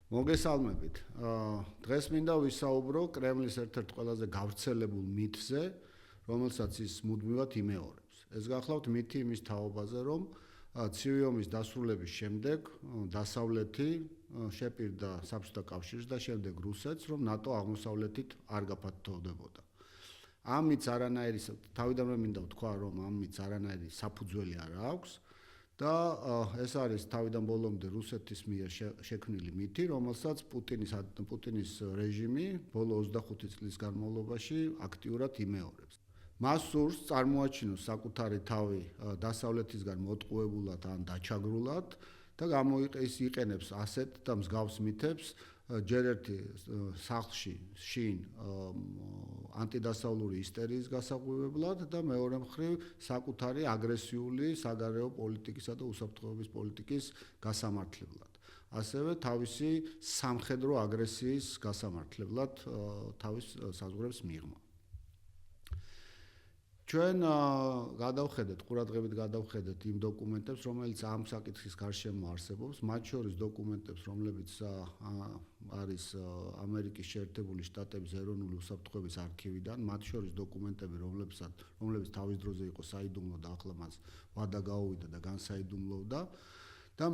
მოგესალმებით. დღეს მინდა ვისაუბრო კრემლის ერთ-ერთ ყველაზე გავრცელებულ მითზე, რომელსაც ის მუდმივად იმეორებს. ეს გახლავთ მითი იმის თაობაზე, რომ ცივი ომის დასრულების შემდეგ დასავლეთი შეპირდა საბჭოთა კავშირს და შემდეგ რუსეთს, რომ ნატო აღმოსავლეთით არ გაფართოვდებოდა. ამ მითს არანაირი თავიდანვე მინდა ვთქვა, რომ ამ მითს არანაირი საფუძველი არ აქვს. და ეს არის თავიდან ბოლომდე რუსეთის მიერ შექმნილი მითი, რომელსაც პუტინის რეჟიმი ბოლო 25 წლის განმავლობაში აქტიურად იმეორებს. მას სურს წარმოაჩინოს საკუთარი თავი დასავლეთისგან მოტყუებულად ან დაჩაგრულად და გამოიყენებს ასეთ და მსგავს მითებს ჯერ ერთი სახლში შინ ანტიდასავლური ისტერიის გასაღვივებლად და მეორე მხრივ საკუთარი აგრესიული საგარეო პოლიტიკისა და უსაფრთხოების პოლიტიკის გასამართლებლად. ასევე თავისი სამხედრო აგრესიის გასამართლებლად თავის საზღვრებს მიღმა. ჩვენ გადავხედეთ, ყურადღებით გადავხედეთ იმ დოკუმენტებს, რომელიც ამ საკითხის გარშემო არსებობს, მათ შორის დოკუმენტებს, რომლებიც არის ამერიკის შეერთებული შტატების ეროვნული უსაფრთხოების არქივიდან, მათ შორის დოკუმენტები, რომლებიც თავის დროზე იყო საიდუმლო და ახლა მას ვადა გაუვიდა და განსაიდუმლოვდა და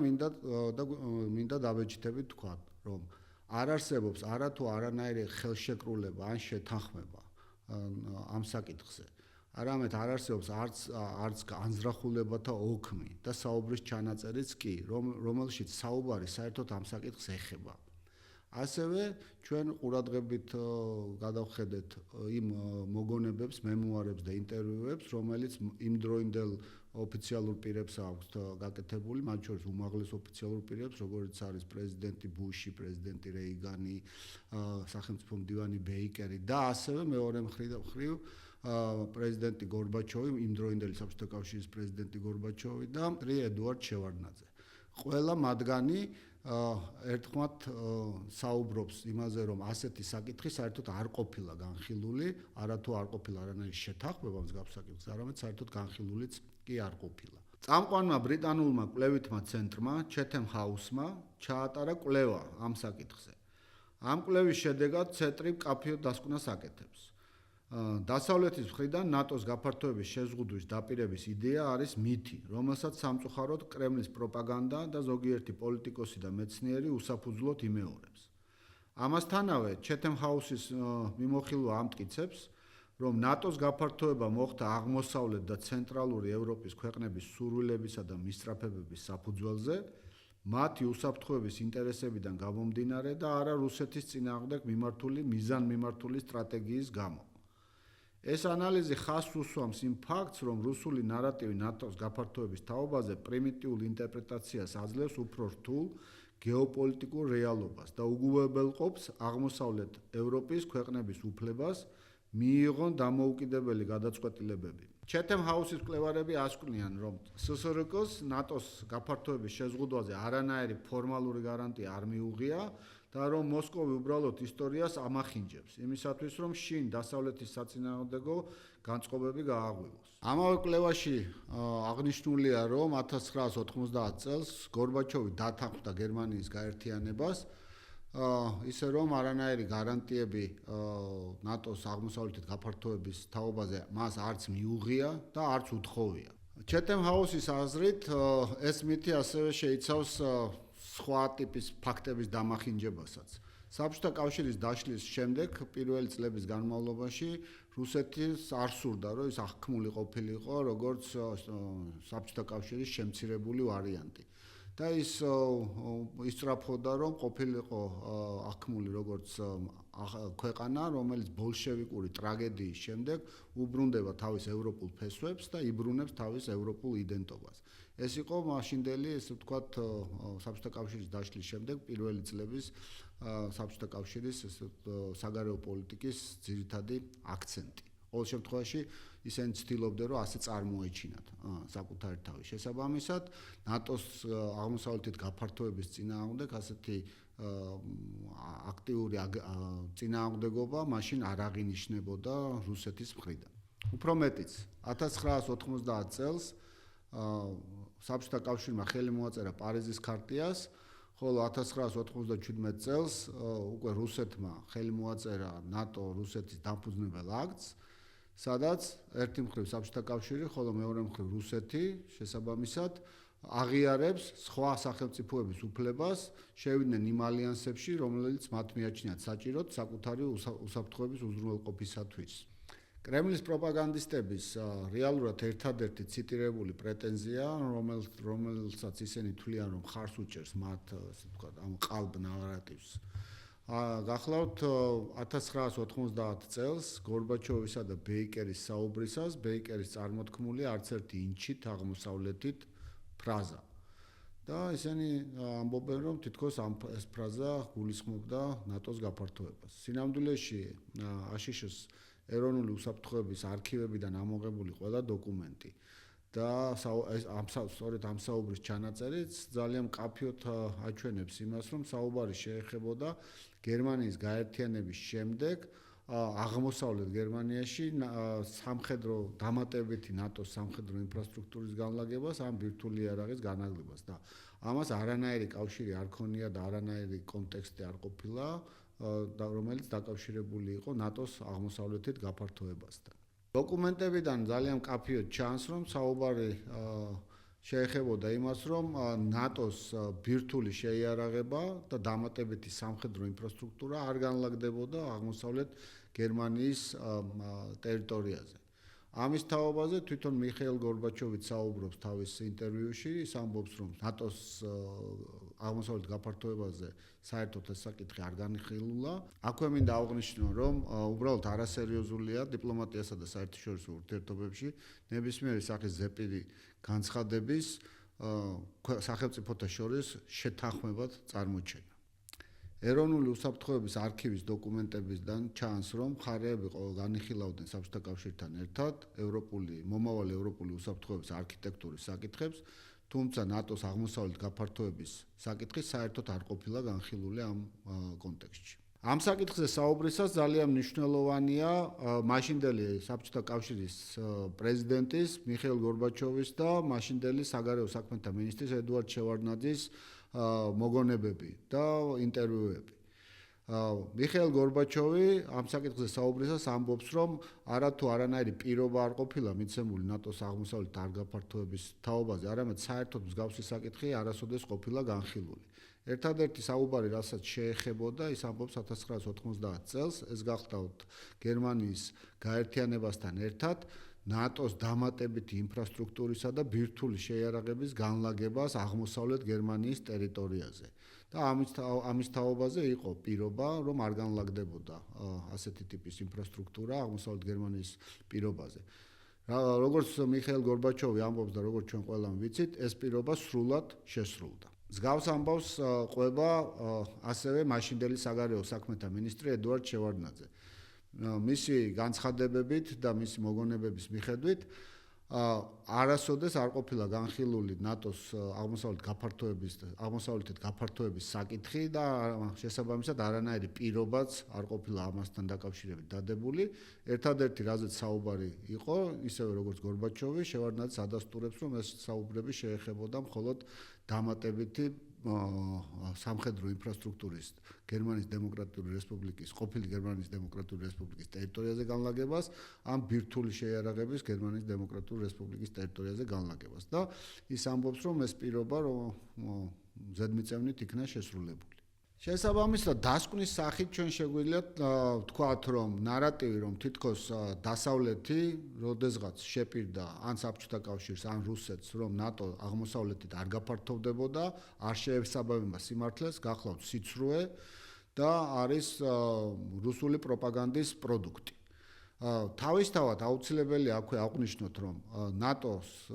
მინდა დაბეჭდებით თქვა, რომ არ არსებობს არათუ არანაირი ხელშეკრულება ან შეთანხმება ამ საკითხზე. არამედ არ არსებობს არც განზრახულებათა ოქმი და საუბრის ჩანაწერიც კი, რომელშიც საუბარი საერთოდ ამ საკითხს ეხება. ასევე ჩვენ ყურადღებით გადავხედეთ იმ მოგონებებს, მემუარებს და ინტერვიუებს, რომელიც იმდროინდელ ოფიციალურ პირებს აქვს გაკეთებული, მათ შორის უმაღლეს ოფიციალურ პირებს, როგორიც არის პრეზიდენტი ბუში, პრეზიდენტი რეიგანი, სახელმწიფო მდივანი ბეიკერი და ასევე მეორე მხრივ პრეზიდენტი გორბაჩოვი, იმდროინდელი საბჭოთა კავშირის პრეზიდენტი გორბაჩოვი და ედუარდ შევარდნაძე. ყველა მათგანი ერთხმად საუბრობს იმაზე, რომ ასეთი საკითხი საერთოდ არ ყოფილა განხილული, არათუ არ ყოფილა არანაირი შეთანხმება მსგავს საკითხს, არამედ საერთოდ განხილულიც კი არ ყოფილა. წამყვანმა ბრიტანულმა კვლევითმა ცენტრმა, Chatham House-მა ჩაატარა კვლევა ამ საკითხზე. ამ კვლევის შედეგად ცენტრი მკაფიო დასკვნას აკეთებს. დასავლეთის მხრიდან ნატოს გაფართოების შეზღუდვის დაპირების იდეა არის მითი, რომელსაც სამწუხაროდ კრემლის პროპაგანდა და ზოგიერთი პოლიტიკოსი და მეცნიერი უსაფუძვლოდ იმეორებს. ამასთანავე, Chatham House-ის მიმოხილვა ამტკიცებს, რომ ნატოს გაფართოება მოხდა აღმოსავლეთ და ცენტრალური ევროპის ქვეყნების სურვილებისა და მისწრაფებების საფუძველზე, მათი უსაფრთხოების ინტერესებიდან გამომდინარე და არა რუსეთის წინააღმდეგ მიზანმიმართული სტრატეგიის გამო. ეს ანალიზი ხაზს უსვამს იმ ფაქტს, რომ რუსული ნარატივი ნატოს გაფართოების თაობაზე პრიმიტიულ ინტერპრეტაციას აძლევს უფრო რთულ გეოპოლიტიკურ რეალობას და უგულებელყოფს აღმოსავლეთ ევროპის ქვეყნების უფლებას მიიღონ დამოუკიდებელი გადაწყვეტილებები. Chatham House-ის კვლევარები ასკვნიან, რომ SSRK-ს ნატოს გაფართოების შეზღუდვაზე არანაირი ფორმალური გარანტია არ მიუღია და რომ მოსკოვი უბრალოდ ისტორიას ამახინჯებს, იმისათვის, რომ შინ დასავლეთის საწინააღმდეგო განწყობები გააღვივოს. ამავე კვლევაში აღნიშნულია, რომ 1990 წელს გორბაჩოვი დათანხმდა გერმანიის გაერთიანებას, ისე რომ არანაირი გარანტიები ნატოს აღმოსავლეთით გაფართოების თაობაზე მას არც მიუღია და არც უთხოვია. Chatham House-ის აზრით, ეს მითი ასევე შეიცავს სხვა ტიპის ფაქტების დამახინჯებასაც. საბჭოთა კავშირის დაშლის შემდეგ პირველი წლების განმავლობაში რუსეთის არ სურდა, რომ ის აღქმული ყოფილიყო როგორც საბჭოთა კავშირის შემცირებული ვარიანტი. და ის ისწრაფოდა, რომ ყოფილიყო აღქმული როგორც ქვეყანა, რომელიც ბოლშევიკური ტრაგედიის შემდეგ უბრუნდება თავის ევროპულ ფესვებს და იბრუნებს თავის ევროპულ იდენტობას. ეს იყო მაშინდელი, ესე ვთქვათ, საბჭოთა კავშირის დაშლის შემდეგ პირველი წლების საბჭოთა კავშირის საგარეო პოლიტიკის ძირითადი აქცენტი. ყოველ შემთხვევაში ისინი ცდილობდნენ, რომ ასე წარმოეჩინათ საკუთარი თავი. შესაბამისად, ნატოს აღმოსავლეთით გაფართოების წინააღმდეგ ასეთი აქტიური წინააღმდეგობა მაშინ არ აღინიშნებოდა რუსეთის მხრიდან. უფრო მეტიც, 1990 წელს საბჭოთა კავშირმა ხელი მოაწერა პარიზის ქარტიას, ხოლო 1997 წელს უკვე რუსეთმა ხელი მოაწერა ნატო რუსეთის დამფუძნებელ აქტს, სადაც ერთი მხრივ საბჭოთა კავშირი, ხოლო მეორე მხრივ რუსეთი შესაბამისად აღიარებს სხვა სახელმწიფოების უფლებას შევიდნენ იმ ალიანსებში, რომელიც მათ მიაჩნიათ საჭიროდ საკუთარი უსაფრთხოების უზრუნველყოფისათვის. კრემლის პროპაგანდისტების რეალურად ერთადერთი ციტირებული პრეტენზია, რომელსაც ისინი თვლიან, რომ ხარს უჭერს მათ, ასე ვთქვათ, ამ ყალბ ნარატივს. გახლავთ 1990 წელს გორბაჩოვისა და ბეიკერის საუბრისას, ბეიკერის წარმოთქმული არც ერთი ინჩით აღმოსავლეთით ფრაზა. და ისინი ამბობენ, რომ თითქოს ეს ფრაზა გულისხმობდა ნატოს გაფართოებას. სინამდვილეში აშშ-ს ეროვნული უსაფრთხოების არქივებიდან ამოღებული ყველა დოკუმენტი და სწორედ ამ საუბრის ჩანაწერიც ძალიან მკაფიოდ აჩვენებს იმას, რომ საუბარი შეეხებოდა გერმანიის გაერთიანების შემდეგ აღმოსავლეთ გერმანიაში სამხედრო დამატებითი ნატოს სამხედრო ინფრასტრუქტურის განლაგებას ან ბირთვული იარაღის განაგებას და ამას არანაირი კავშირი არ ქონია და არანაირი კონტექსტი არ ყოფილა და რომელიც დაკავშირებული იყო ნატოს აღმოსავლეთით გაფართოებასთან. დოკუმენტებიდან ძალიან მკაფიოდ ჩანს, რომ საუბარი შეეხებოდა იმას, რომ ნატოს ბირთვული შეიარაღება და დამატებითი სამხედრო ინფრასტრუქტურა არ განლაგდებოდა აღმოსავლეთ გერმანიის ტერიტორიაზე. ამის თაობაზე თვითონ მიხეილ გორბაჩოვიც საუბრობს თავის ინტერვიუში, ის ამბობს, რომ ნატოს აღმოსავლეთ გაფართოებაზე საერთოდ ეს საკითხი არ განხილულა. აქვე მინდა აღვნიშნო, რომ უბრალოდ არასერიოზულია დიპლომატიასა და საერთაშორისო ურთიერთობებში ნებისმიერი სახის ზეპირი განცხადების სახელმწიფოთა შორის შეთანხმებად წარმოჩენა. ეროვნული უსაფრთხოების არქივის დოკუმენტებიდან ჩანს, რომ მხარეები განიხილავდნენ საბჭოთა კავშირთან ერთად მომავალი ევროპული უსაფრთხოების არქიტექტურის საკითხებს, თუმცა ნატოს აღმოსავლეთ გაფართოების საკითხი საერთოდ არ ყოფილა განხილული ამ კონტექსტში. ამ საკითხზე საუბრისას ძალიან მნიშვნელოვანია მაშინდელი საბჭოთა კავშირის პრეზიდენტის მიხეილ გორბაჩოვის და მაშინდელი საგარეო საქმეთა მინისტრის ედუარდ შევარდნაძის მოგონებები და ინტერვიუები. მიხეილ გორბაჩოვი ამ საკითხზე საუბრისას ამბობს, რომ არათუ არანაირი პირობა არ ყოფილა მიცემული ნატოს აღმოსავლეთ არ გაფართოების თაობაზე, არამედ საერთოდ მსგავსი საკითხი არასოდეს ყოფილა განხილული. ერთადერთი საუბარი, რასაც შეეხებოდა, ის ამბობს 1990 წელს, ეს გახლავთ გერმანიის გაერთიანებასთან ერთად ნატოს დამატებითი ინფრასტრუქტურისა და ბირთვული შეიარაღების განლაგებას აღმოსავლეთ გერმანიის ტერიტორიაზე. და ამის თაობაზე იყო პირობა, რომ არ განლაგდებოდა ასეთი ტიპის ინფრასტრუქტურა აღმოსავლეთ გერმანიის პირობაზე. როგორც მიხეილ გორბაჩოვი ამბობს და როგორც ჩვენ ყველამ ვიცით, ეს პირობა სრულად შესრულდა. მსგავს ამბავს ყვება ასევე მაშინდელი საგარეო საქმეთა მინისტრი ედუარდ შევარდნაძე. მისი განცხადებებით და მისი მოგონებების მიხედვით არასოდეს არ ყოფილა განხილული ნატოს აღმოსავლეთით გაფართოების საკითხი და შესაბამისად არანაირი პირობაც არ ყოფილა ამასთან დაკავშირებით დადებული. ერთადერთი რაზეც საუბარი იყო, ისევე როგორც გორბაჩოვი, შევარდნაძე ადასტურებს, რომ ეს საუბრები შეეხებოდა მხოლოდ დამატებითი სამხედრო ინფრასტრუქტურის გერმანიის დემოკრატიული რესპუბლიკის, ყოფილი გერმანიის დემოკრატიული რესპუბლიკის ტერიტორიაზე განლაგებას, ამ ბირთვული შეიარაღების გერმანიის დემოკრატიული რესპუბლიკის ტერიტორიაზე განლაგებას და ის ამბობს, რომ ეს პირობა ზედმიწევნით იქნა შესრულებული. შესაბამისად, დასკვნის სახით ჩვენ შეგვიძლია ვთქვათ, რომ ნარატივი, რომ თითქოს დასავლეთი, როდესღაც შეპირდა ან საბჭოთა კავშირს, ან რუსეთს, რომ ნატო აღმოსავლეთით არ გაფართოვდებოდა, არ შეესაბამება სიმართლეს, გახლავთ სიცრუე და არის რუსული პროპაგანდის პროდუქტი. თავისთავად აუცილებელია აქვე აღვნიშნოთ, რომ ნატოს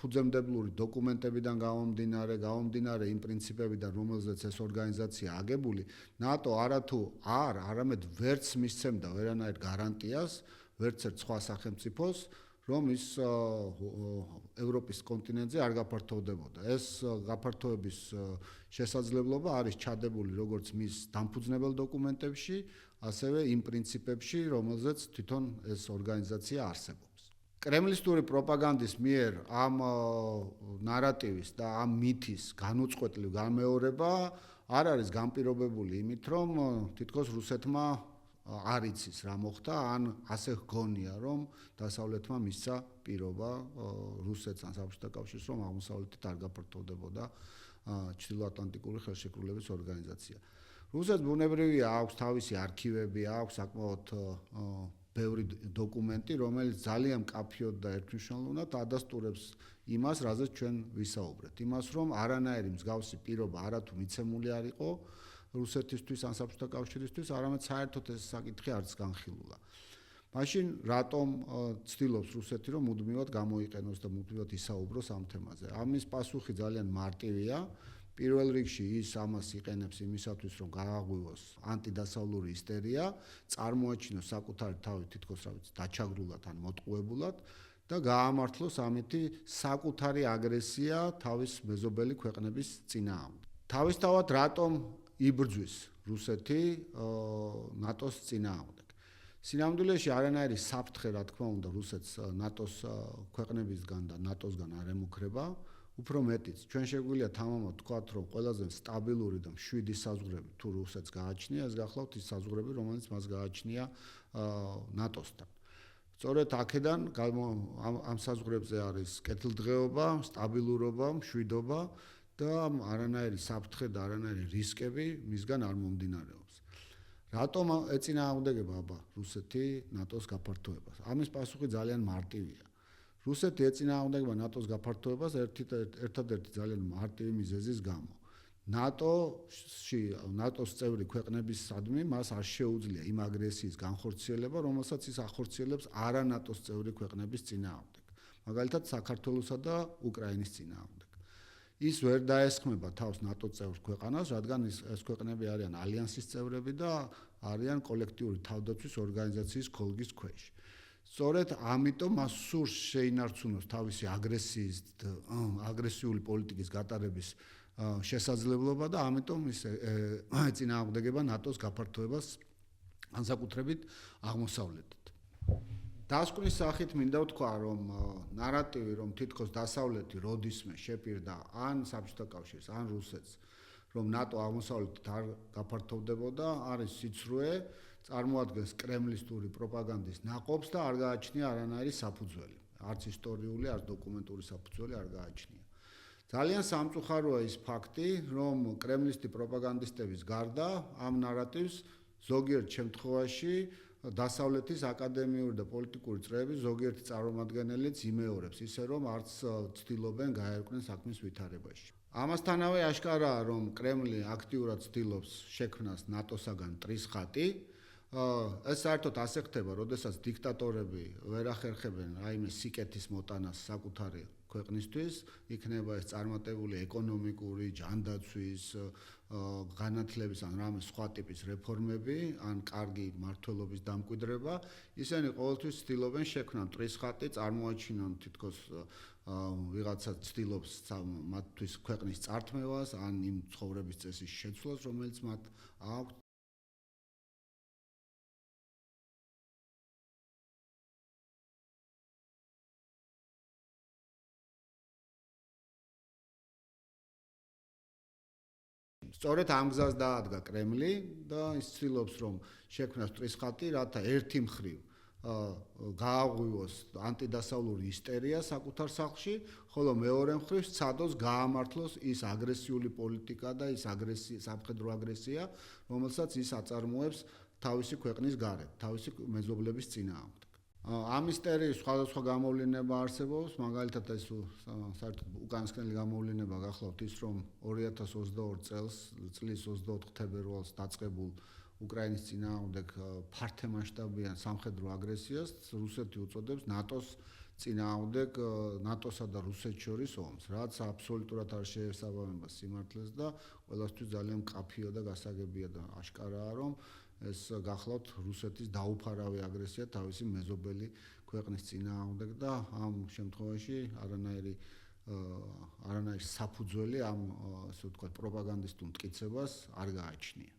ფუძემდებლური დოკუმენტებიდან გამომდინარე იმ პრინციპებიდან, რომელზეც ეს ორგანიზაცია აგებული, ნატო არათუ არამედ ვერც მისცემდა ვერანაირ გარანტიას, ვერც ერთ სხვა სახელმწიფოს, რომ ის ევროპის კონტინენტზე არ გაფართოვდებოდა. ეს გაფართოების შესაძლებლობა არის ჩადებული როგორც მის დამფუძნებელ დოკუმენტებში, ასევე იმ პრინციპებში, რომელზეც თვითონ ეს ორგანიზაცია არსებობს. კრემლისტური პროპაგანდის მიერ ამ ნარატივის და ამ მითის განუწყვეტლივ გამეორება არ არის განპირობებული იმით, რომ თითქოს რუსეთმა არ იცის რა მოხდა, ან ასე ჰგონია, რომ დასავლეთმა მისცა პირობა რუსეთს ან საბჭოთა კავშირს, რომ აღმოსავლეთით არ გაფართოვდებოდა ჩრდილოატლანტიკური ხელშეკრულების ორგანიზაცია. რუსეთს ბუნებრივია აქვს თავისი არქივები, აქვს საკმაოდ ბევრი დოკუმენტი, რომელიც ძალიან მკაფიოდ და ერთმნიშვნელოვნად ადასტურებს იმას, რაზეც ჩვენ ვისაუბრეთ. იმას, რომ არანაირი მსგავსი პირობა არათუ მიცემული არ იყო რუსეთისთვის ან საბჭოთა კავშირისთვის, არამედ საერთოდ ეს საკითხი არც განხილულა. მაშინ რატომ ცდილობს რუსეთი, რომ მუდმივად გამოიყენოს და მუდმივად ისაუბროს ამ თემაზე? ამის პასუხი ძალიან მარტივია. პირველ რიგში ის ამას იყენებს იმისათვის, რომ გააღვივოს ანტიდასავლური ისტერია, წარმოაჩინოს საკუთარი თავი თითქოს რა ვიცი, დაჩაგრულად ან მოტყუებულად და გაამართლოს ამითი საკუთარი აგრესია თავის მეზობელი ქვეყნების წინააღმდეგ. თავისთავად რატომ იბრძვის რუსეთი ნატოს წინააღმდეგ? სინამდვილეში არანაირი საფრთხე, რა თქმა უნდა, რუსეთს ნატოს ქვეყნებისგან და ნატოსგან არ ემუქრება. უფრო მეტიც, ჩვენ შეგვიძლია თამამად ვთქვათ, რომ ყველაზე სტაბილური და მშვიდი საზღვრები თუ რუსეთს გააჩნია, ეს გახლავთ ის საზღვრები, რომელიც მას გააჩნია ნატოსთან. სწორედ აქედან ამ საზღვრებზე არის კეთილდღეობა, სტაბილურობა, მშვიდობა და არანაირი საფრთხე და არანაირი რისკები მისგან არ მომდინარეობს. რატომ ეწინააღმდეგება აბა რუსეთი ნატოს გაფართოებას? ამის პასუხი ძალიან მარტივია. რუსეთი ეწინააღმდეგება ნატოს გაფართოებას ერთადერთი ძალიან მარტივი მიზეზის გამო. ნატოს წევრი ქვეყნებისადმი მას არ შეუძლია იმ აგრესიის განხორციელება, რომელსაც ის ახორციელებს არა ნატოს წევრი ქვეყნების წინააღმდეგ. მაგალითად, საქართველოსა და უკრაინის წინააღმდეგ. ის ვერ დაესხმება თავს ნატოს წევრ ქვეყანას, რადგან ეს ქვეყნები არიან ალიანსის წევრები და არიან კოლექტიური თავდაცვის ორგანიზაციის ქოლგის ქვეშ. სწორედ ამიტომ მას სურს შეინარჩუნოს თავისი აგრესიული პოლიტიკის გატარების შესაძლებლობა და ამიტომ ის ეწინააღმდეგება ნატოს გაფართოებას განსაკუთრებით აღმოსავლეთით. დასკვნის სახით მინდა ვთქვა, რომ ნარატივი, რომ თითქოს დასავლეთი როდისმე შეპირდა ან საბჭოთა კავშირს, ან რუსეთს, რომ ნატო აღმოსავლეთით არ გაფართოვდებოდა, არის სიცრუე, წარმოადგენს კრემლისტური პროპაგანდის ნაყოფს და არ გააჩნია არანაირი საფუძველი. არც ისტორიული, არც დოკუმენტური საფუძველი არ გააჩნია. ძალიან სამწუხაროა ის ფაქტი, რომ კრემლისტი პროპაგანდისტების გარდა ამ ნარატივს ზოგიერთ შემთხვევაში დასავლეთის აკადემიური და პოლიტიკური წრეები ზოგიერთი წარმომადგენელიც იმეორებს, ისე რომ არც ცდილობენ გაერკვნენ საქმის ვითარებაში. ამასთანავე აღშკარაა, რომ კრემლი აქტიურად ცდილობს შექმნას ნატოსაგან ტრისხატი. ეს საერთოდ ასე ხდება, როდესაც დიქტატორები ვერ ახერხებენ რაიმე სიკეთის მოტანას საკუთარი ქვეყნისთვის, იქნება ეს წარმატებული ეკონომიკური, ჯანდაცვის, განათლების ან რამე სხვა ტიპის რეფორმები, ან კარგი მმართველობის დამკვიდრება, ისინი ყოველთვის ცდილობენ შექმნან ტრისხატი, წარმოაჩინონ თითქოს ვიღაცა ცდილობს მათთვის ქვეყნის წართმევას, ან იმ ცხოვრების წესის შეცვლას, რომელიც მათ აქვს. სწორედ ამ გზას დაადგა კრემლი და ის ცდილობს, რომ შექმნას ტრისხატი, რათა ერთი მხრივ გააღვივოს ანტიდასავლური ისტერია საკუთარ სახლში, ხოლო მეორე მხრივ სცადოს გაამართლოს ის აგრესიული პოლიტიკა და ის სამხედრო აგრესია, რომელსაც ის აწარმოებს თავისი ქვეყნის გარეთ, თავისი მეზობლების წინააღმდეგ. ამ ისტერიის სხვადასხვა გამოვლინება არსებობს, მაგალითად ეს საერთოდ უკანასკნელი გამოვლინება გახლავთ ის, რომ 2022 წლის 24 თებერვალს დაწყებულ უკრაინის წინააღმდეგ ფართომასშტაბიან სამხედრო აგრესიას რუსეთი უწოდებს ნატოს წინააღმდეგ ნატოსა და რუსეთს შორის ომს, რაც აბსოლუტურად არ შეესაბამება სიმართლეს და ყველასთვის ძალიან მკაფიო და გასაგებია და აშკარაა, რომ ეს გახლავთ რუსეთის დაუფარავი აგრესია თავისი მეზობელი ქვეყნის წინააღმდეგ და ამ შემთხვევაში არანაირი საფუძველი ამ ასე ვთქვათ პროპაგანდისტულ მტკიცებას არ გააჩნია.